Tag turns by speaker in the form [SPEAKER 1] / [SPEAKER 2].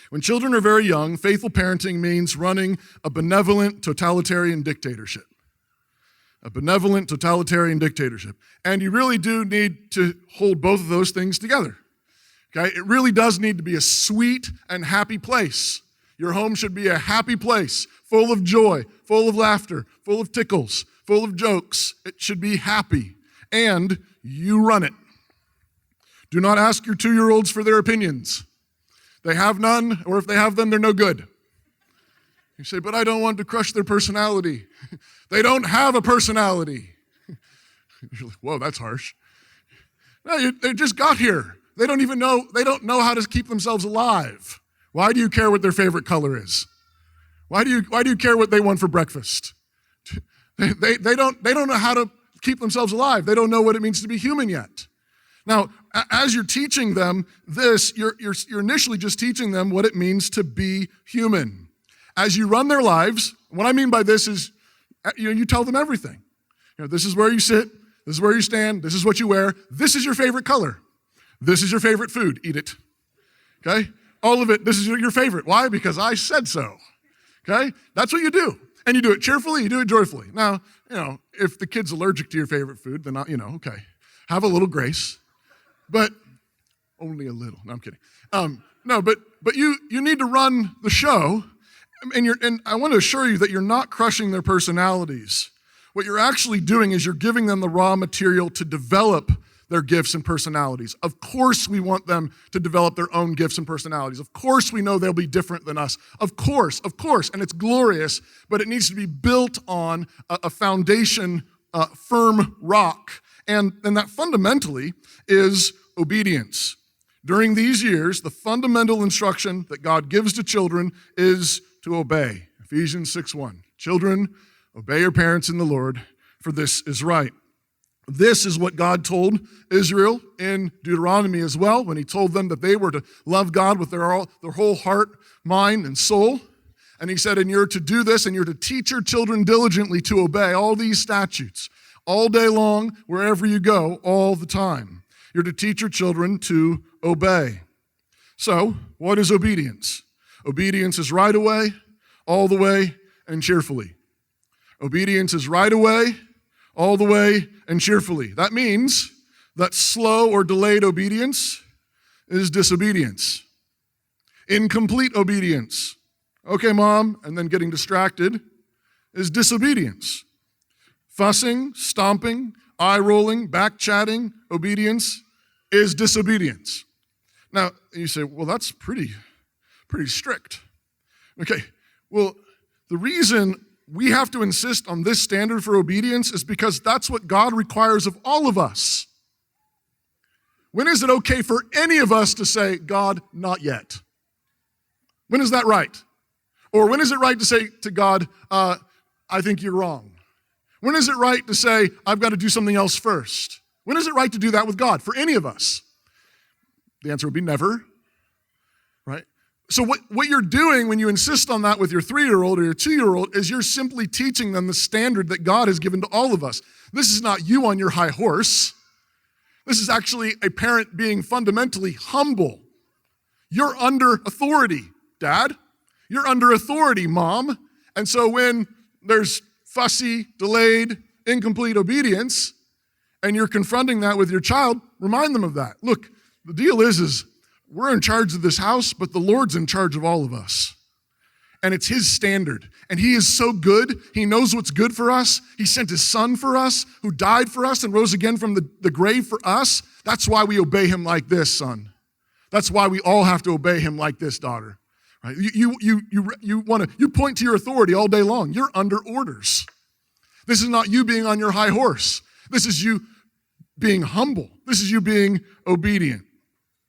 [SPEAKER 1] When children are very young, faithful parenting means running a benevolent totalitarian dictatorship. A benevolent totalitarian dictatorship. And you really do need to hold both of those things together. Okay? It really does need to be a sweet and happy place. Your home should be a happy place, full of joy, full of laughter, full of tickles, full of jokes. It should be happy. And you run it. Do not ask your 2-year-olds for their opinions. They have none, or if they have them, they're no good. You say, but I don't want to crush their personality. They don't have a personality. You're like, whoa, that's harsh. No, they just got here. They don't know how to keep themselves alive. Why do you care what their favorite color is? Why do you care what they want for breakfast? They don't know how to keep themselves alive. They don't know what it means to be human yet. Now, as you're teaching them this, you're initially just teaching them what it means to be human. As you run their lives, what I mean by this is, you tell them everything. This is where you sit, this is where you stand, this is what you wear, this is your favorite color, this is your favorite food, eat it. Okay? All of it, this is your favorite. Why? Because I said so. Okay? That's what you do. And you do it cheerfully, you do it joyfully. Now, if the kid's allergic to your favorite food, then, okay, have a little grace. But only a little. No, I'm kidding. But you need to run the show, and I want to assure you that you're not crushing their personalities. What you're actually doing is you're giving them the raw material to develop their gifts and personalities. Of course we want them to develop their own gifts and personalities. Of course we know they'll be different than us. Of course, and it's glorious, but it needs to be built on a foundation, firm rock. And that fundamentally is obedience. During these years, the fundamental instruction that God gives to children is to obey. Ephesians 6:1. Children, obey your parents in the Lord, for this is right. This is what God told Israel in Deuteronomy as well, when he told them that they were to love God with their whole heart, mind, and soul. And he said, and you're to do this, and you're to teach your children diligently to obey all these statutes, all day long, wherever you go, all the time. You're to teach your children to obey. So, what is obedience? Obedience is right away, all the way, and cheerfully. Obedience is right away, all the way, and cheerfully. That means that slow or delayed obedience is disobedience. Incomplete obedience, okay, Mom, and then getting distracted, is disobedience. Fussing, stomping, eye-rolling, back-chatting, obedience is disobedience. Now, you say, well, that's pretty strict. Okay, well, the reason we have to insist on this standard for obedience is because that's what God requires of all of us. When is it okay for any of us to say, God, not yet? When is that right? Or when is it right to say to God, I think you're wrong? When is it right to say, I've got to do something else first? When is it right to do that with God, for any of us? The answer would be never, right? So what you're doing when you insist on that with your 3-year-old or your 2-year-old is you're simply teaching them the standard that God has given to all of us. This is not you on your high horse. This is actually a parent being fundamentally humble. You're under authority, Dad. You're under authority, Mom. And so when there's fussy, delayed, incomplete obedience, and you're confronting that with your child, remind them of that. Look, the deal is we're in charge of this house, but the Lord's in charge of all of us. And it's his standard. And he is so good. He knows what's good for us. He sent his son for us, who died for us and rose again from the grave for us. That's why we obey him like this, son. That's why we all have to obey him like this, daughter. Right? You point to your authority all day long. You're under orders. This is not you being on your high horse. This is you being humble. This is you being obedient.